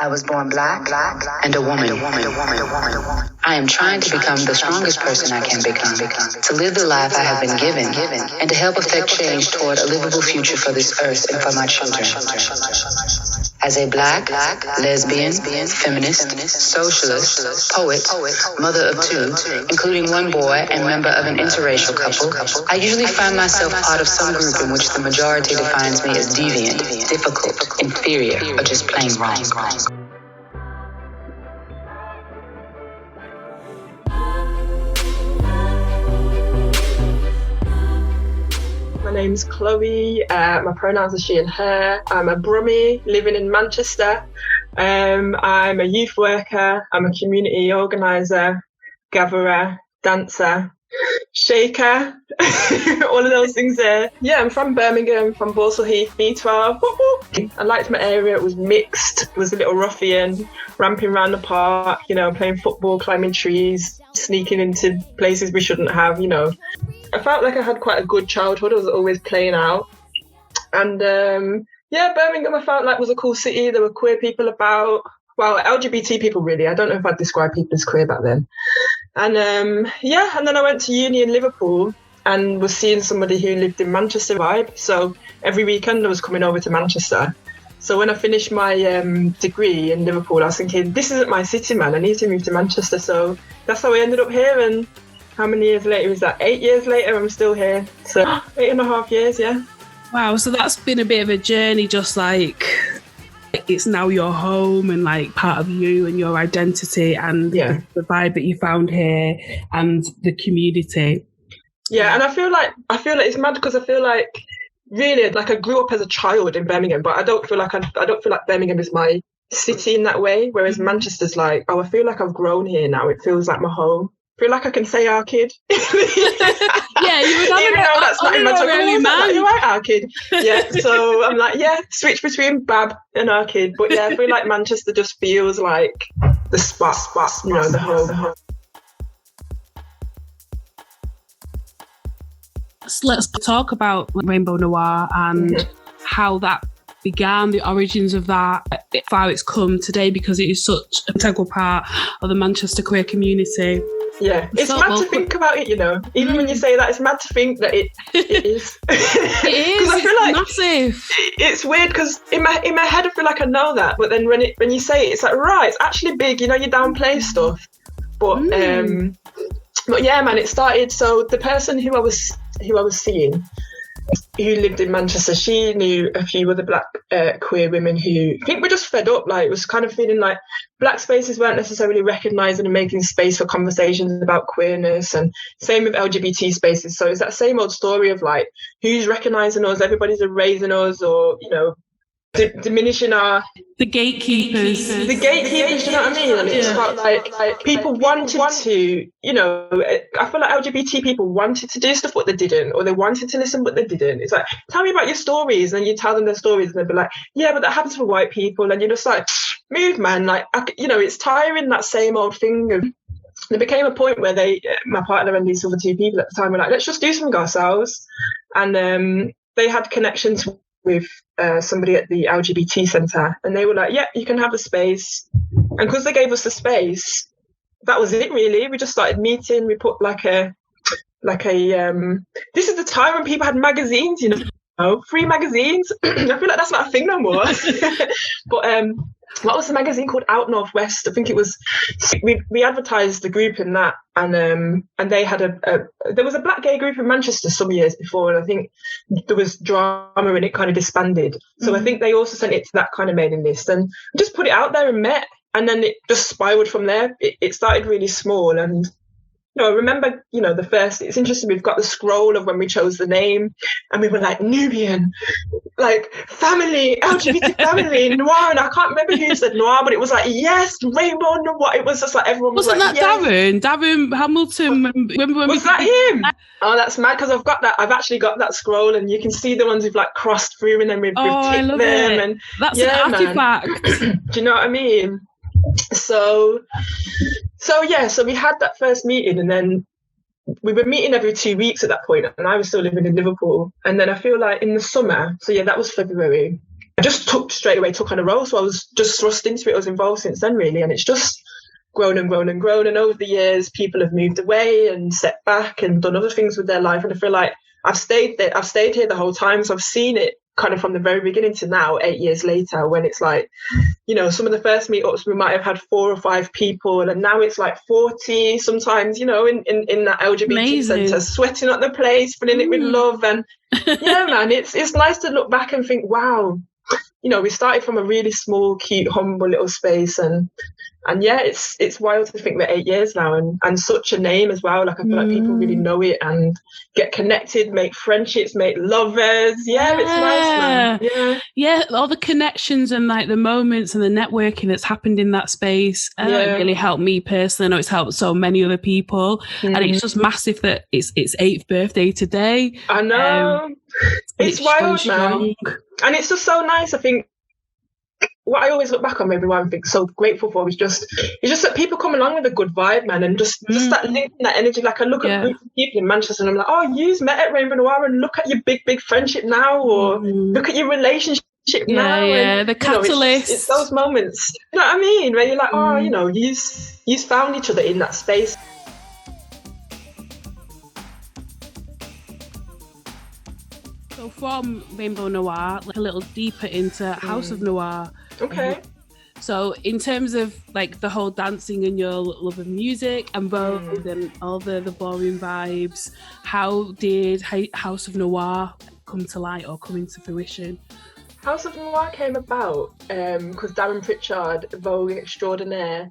I was born black and a woman. I am trying to become the strongest person I can become, to live the life I have been given, and to help effect change toward a livable future for this earth and for my children. As a black, lesbian, feminist, socialist, poet, mother of two, including one boy and member of an interracial couple, I usually find myself part of some group in which the majority defines me as deviant, difficult, inferior, or just plain wrong. My name's Chloe, my pronouns are she and her. I'm a Brummie living in Manchester. I'm a youth worker, I'm a community organiser, gatherer, dancer, shaker, all of those things there. Yeah, I'm from Birmingham, from Balsall Heath, B12. I liked my area, it was mixed, it was a little ruffian, ramping around the park, playing football, climbing trees, sneaking into places we shouldn't have, I felt like I had quite a good childhood. I was always playing out. And Birmingham I felt like was a cool city. There were queer people about. Well, LGBT people really. I don't know if I'd describe people as queer back then. And and then I went to uni in Liverpool and was seeing somebody who lived in Manchester vibe. So every weekend I was coming over to Manchester. So when I finished my degree in Liverpool, I was thinking, this isn't my city, man. I need to move to Manchester. So that's how I ended up here. And how many years later is that? 8 years later, I'm still here. So 8.5 years, yeah. Wow, so that's been a bit of a journey, just like it's now your home and like part of you and your identity and the vibe that you found here and the community. Yeah, and I feel like it's mad because I feel like really like I grew up as a child in Birmingham, but I don't feel like Birmingham is my city in that way. Whereas Manchester's like, I feel like I've grown here now. It feels like my home. I feel like I can say our kid. Yeah, you would have that's not in my tongue. You're right, our kid. Yeah, so I'm like, switch between Bab and our kid. But yeah, I feel like Manchester just feels like the spot, the home. Let's talk about Rainbow Noir and how that began, the origins of that, how it's come today, because it is such an integral part of the Manchester queer community. Yeah, it's mad to think about it, Even when you say that, it's mad to think that it is. It is. I feel like massive. It's weird because in my head I feel like I know that, but then when you say it, it's like right, it's actually big. You downplay stuff, but yeah, man, it started. So the person who I was seeing, who lived in Manchester, she knew a few other black queer women who I think were just fed up. Like, it was kind of feeling like black spaces weren't necessarily recognising and making space for conversations about queerness, and same with LGBT spaces. So it's that same old story of like, who's recognising us? Everybody's erasing us, or diminishing the gatekeepers. The gatekeepers, do you know what I mean? And it's about like people wanted to, I feel like LGBT people wanted to do stuff but they didn't, or they wanted to listen but they didn't. It's like, tell me about your stories, and you tell them their stories and they'll be like, yeah, but that happens for white people, and you're just like, move, man. Like, it's tiring, that same old thing. And there became a point where my partner and these other two people at the time were like, let's just do something ourselves. And they had connections with somebody at the LGBT centre, and they were like, yeah, you can have the space. And because they gave us the space, that was it really. We just started meeting. We put this is the time when people had magazines, free magazines. I feel like that's not a thing no more. But what was the magazine called? Out Northwest. I think it was. We advertised the group in that, and they had there was a black gay group in Manchester some years before, and I think there was drama and it kind of disbanded. So I think they also sent it to that kind of mailing list, and just put it out there and met, and then it just spiraled from there. It started really small, and I remember, the first, it's interesting, we've got the scroll of when we chose the name, and we were like, Nubian, like family, LGBT family, noir, and I can't remember who said noir, but it was like, yes, rainbow noir. It was just like, everyone was Wasn't like, that yes. Darren Hamilton? Remember when was that him? Oh, that's mad, because I've actually got that scroll, and you can see the ones we've like crossed through, and then we've ticked I love them. It. And that's an artifact. Do you know what I mean? So we had that first meeting, and then we were meeting every 2 weeks at that point, and I was still living in Liverpool. And then I feel like in the summer, so yeah, that was February, just straight away took on a role. So I was just thrust into it. I was involved since then, really. And it's just grown and grown and grown. And over the years, people have moved away and stepped back and done other things with their life. And I feel like I've stayed here the whole time. So I've seen it kind of from the very beginning to now, 8 years later, when it's like, you know, some of the first meetups we might have had 4 or 5 people, and now it's like 40 sometimes, you know, in that LGBT centre, sweating up the place, filling it with love. And yeah, man, it's nice to look back and think, wow, you know, we started from a really small, cute, humble little space, and yeah, it's wild to think we're 8 years now, and such a name as well. Like, I feel like people really know it and get connected, make friendships, make lovers. Yeah, it's nice, man. Yeah, all the connections and like the moments and the networking that's happened in that space. It really helped me personally. I know it's helped so many other people, and it's just massive that it's 8th birthday today. I know. It's wild, man. And it's just so nice. I think what I always look back on everyone and think so grateful for is just that people come along with a good vibe, man, and just that link and that energy. Like, I look at groups of people in Manchester and I'm like, oh, you've met at Rainbow Noir, and look at your big friendship now, or look at your relationship now. And, the catalyst. It's those moments, you know what I mean, where you're like, oh, you know, you've found each other in that space. So from Rainbow Noir, like a little deeper into House of Noir. Okay. So in terms of like the whole dancing and your love of music and Vogue and all the boring vibes, how did House of Noir come to light or come into fruition? House of Noir came about because Darren Pritchard, Vogue extraordinaire,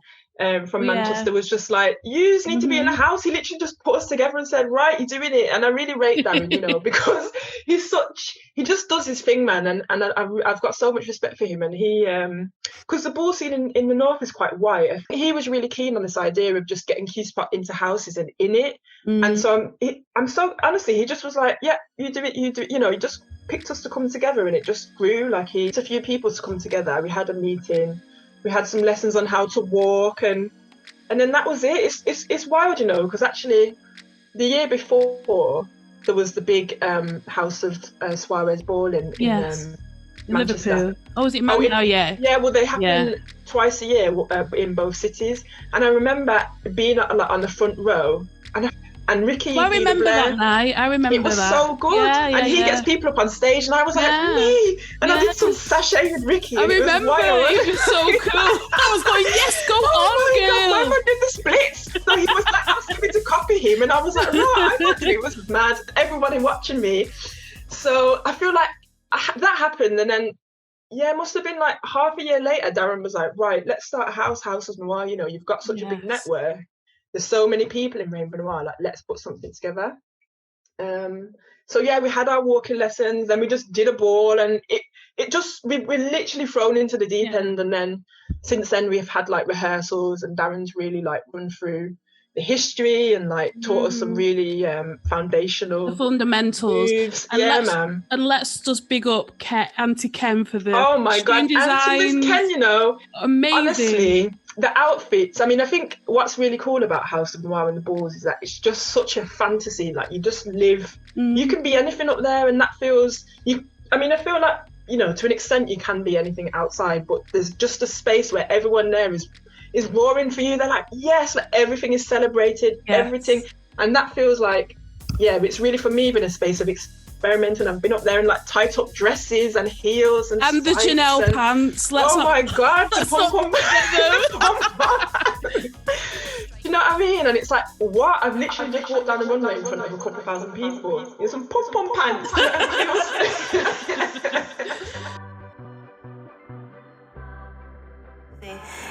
from Manchester, was just like, you just need to be in a house. He literally just put us together and said, right, you're doing it. And I really rate Darren, you know, because he just does his thing, man. And I've got so much respect for him. And he, because the ball scene in the North is quite white. He was really keen on this idea of just getting Q-Spot into houses and in it. And so I'm so, honestly, he just was like, yeah, you do it, you know, he just picked us to come together, and it just grew. Like, it's a few people to come together. We had a meeting. We had some lessons on how to walk, and then that was it. It's wild, you know, because actually the year before there was the big House of Suarez ball in Manchester. Liverpool. Oh, was it Manchester? Yeah, well, they happen twice a year in both cities, and I remember being on the front row, and Ricky. Well, I remember that night. It was so good. And he gets people up on stage, and I was like, me. And I did some sachet with Ricky. I remember. It was so cool. I was going, yes, go on, girl. My man did the splits. So he was like asking me to copy him. And I was like, no, I got to. It was mad. Everybody watching me. So I feel like that happened. And then, it must have been like half a year later, Darren was like, right, let's start a House of Noir. You know, you've got such a big network. There's so many people in Rainbow Noir, like, let's put something together. So we had our walking lessons, then we just did a ball, and we're literally thrown into the deep end. And then since then we've had like rehearsals, and Darren's really like run through the history and like taught us some really foundational, the fundamentals moves. And let's just big up Auntie Ken for the design. Auntie Ken, you know, amazing. Honestly, the outfits. I mean, I think what's really cool about House of Noir and the balls is that it's just such a fantasy. Like, you just live. You can be anything up there, and that feels. I feel like, you know, to an extent, you can be anything outside, but there's just a space where everyone there is roaring for you. They're like, yes, like, everything is celebrated, everything, and that feels like, it's really, for me, been a space of experimenting. I've been up there in like tight up dresses and heels and the Chanel pants. My god, you know what I mean? And it's like, what? I've literally just walked down the runway in front of a couple thousand people in some pom-pom pants.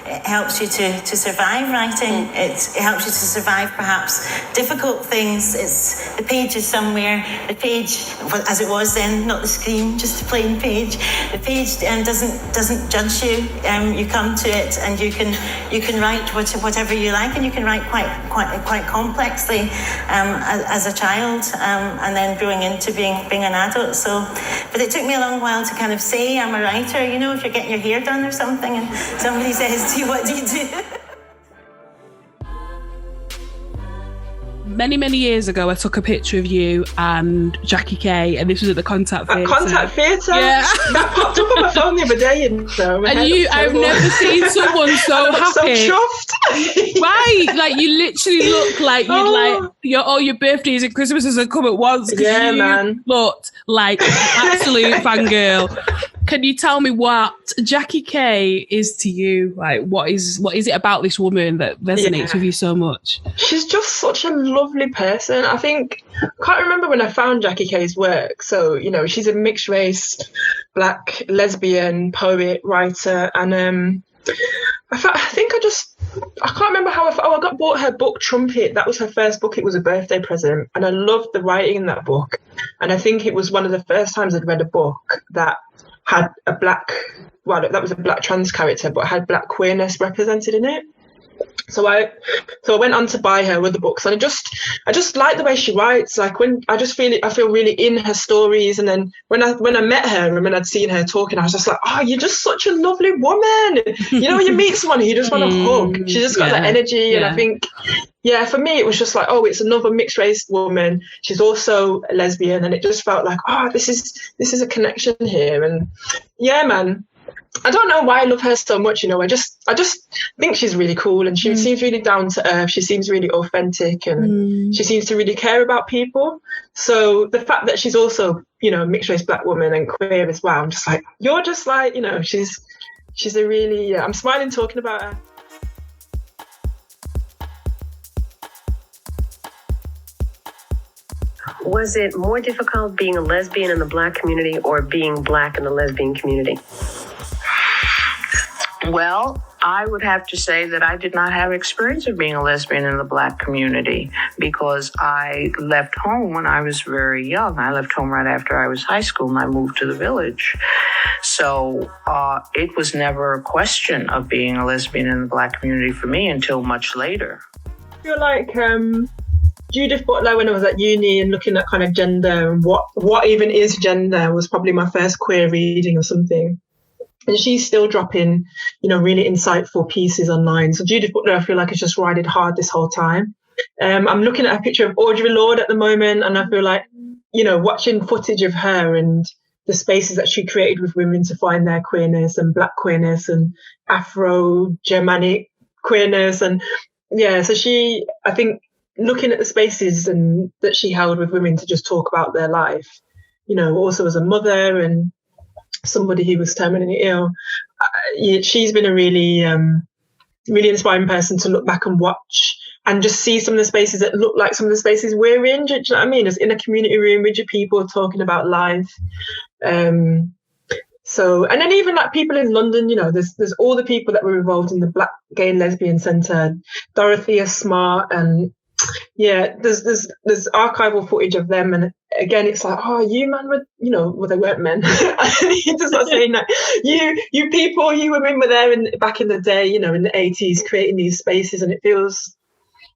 It helps you to survive writing. It helps you to survive perhaps difficult things. It's the page is somewhere. The page, as it was then, not the screen, just a plain page. The page doesn't judge you. You come to it and you can write whatever you like, and you can write quite complexly as a child, and then growing into being an adult. So, but it took me a long while to kind of say I'm a writer. You know, if you're getting your hair done or something, and somebody says, what do you do? Many years ago, I took a picture of you and Jackie Kay, and this was at the Contact Theatre. Contact Theatre? Yeah. That popped up on my my phone the other day, and I've never seen someone so happy. So chuffed. Right, like you literally look like your birthdays and Christmases have come at once. Yeah, man. Looked like an absolute fangirl. Can you tell me what Jackie K is to you? Like, what is it about this woman that resonates with you so much? She's just such a lovely person. I think, I can't remember when I found Jackie K's work. So, she's a mixed race, Black, lesbian, poet, writer. And I can't remember how I bought her book, Trumpet. That was her first book. It was a birthday present. And I loved the writing in that book. And I think it was one of the first times I'd read a book that had that was a Black trans character, but had Black queerness represented in it. So I went on to buy her other books, and I just like the way she writes. Like when I feel really in her stories. And then when I met her and when I'd seen her talking, I was just like, oh, you're just such a lovely woman. You meet someone who you just want to hug. She just got that energy. And I think, for me, it was just like, oh, it's another mixed race woman. She's also a lesbian, and it just felt like, oh, this is a connection here. And yeah, man. I don't know why I love her so much, I just think she's really cool, and she seems really down to earth. She seems really authentic, and she seems to really care about people. So the fact that she's also, mixed race Black woman and queer as well, I'm just like, you're just like, she's a really, I'm smiling talking about her. Was it more difficult being a lesbian in the Black community or being Black in the lesbian community? Well, I would have to say that I did not have experience of being a lesbian in the Black community because I left home when I was very young. I left home right after I was high school, and I moved to the village. So it was never a question of being a lesbian in the Black community for me until much later. I feel like Judith Butler, when I was at uni and looking at kind of gender and what even is gender, was probably my first queer reading or something. And she's still dropping, really insightful pieces online. So Judith Butler, I feel like, has just riding hard this whole time. I'm looking at a picture of Audre Lorde at the moment, and I feel like, watching footage of her and the spaces that she created with women to find their queerness and Black queerness and Afro-Germanic queerness. And so I think, looking at the spaces and that she held with women to just talk about their life, also as a mother and somebody who was terminally ill, she's been a really, really inspiring person to look back and watch and just see some of the spaces that look like some of the spaces we're in. Do you know what I mean? It's in a community room with your people talking about life. So, and then even like people in London, there's all the people that were involved in the Black Gay and Lesbian Centre, Dorothea Smart, and there's archival footage of them, and again it's like, oh, you man were, well, they weren't men. He does not saying that. You people, you women were there back in the day, in the 80s, creating these spaces, and it feels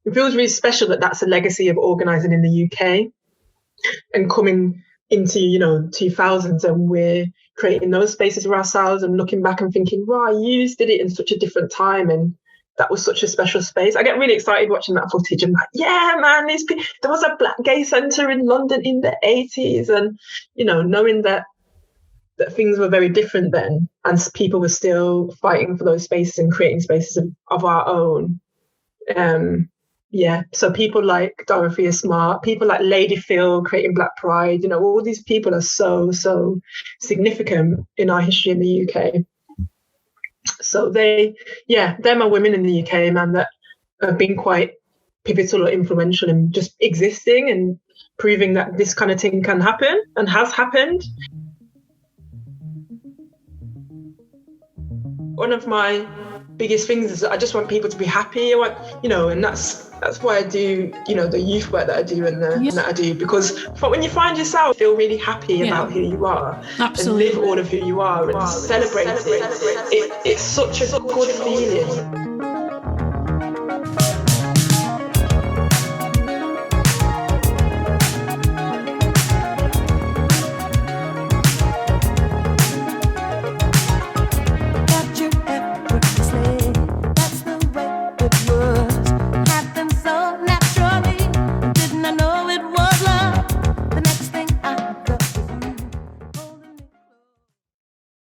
really special that that's a legacy of organising in the UK, and coming into 2000s, and we're creating those spaces for ourselves and looking back and thinking, wow, you did it in such a different time, and that was such a special space. I get really excited watching that footage. I'm like, yeah, man, there was a Black Gay Centre in London in the 80s. And, knowing that things were very different then, and people were still fighting for those spaces and creating spaces of our own. So people like Dorothea Smart, people like Lady Phil creating Black Pride, all these people are so, so significant in our history in the UK. So they're my women in the UK, man, that have been quite pivotal or influential in just existing and proving that this kind of thing can happen and has happened. One of my biggest things is that I just want people to be happy. And that's why I do, the youth work that I do and that I do, because when you find yourself, feel really happy about who you are. Absolutely. And live all of who you are and celebrate it. It's such a good feeling.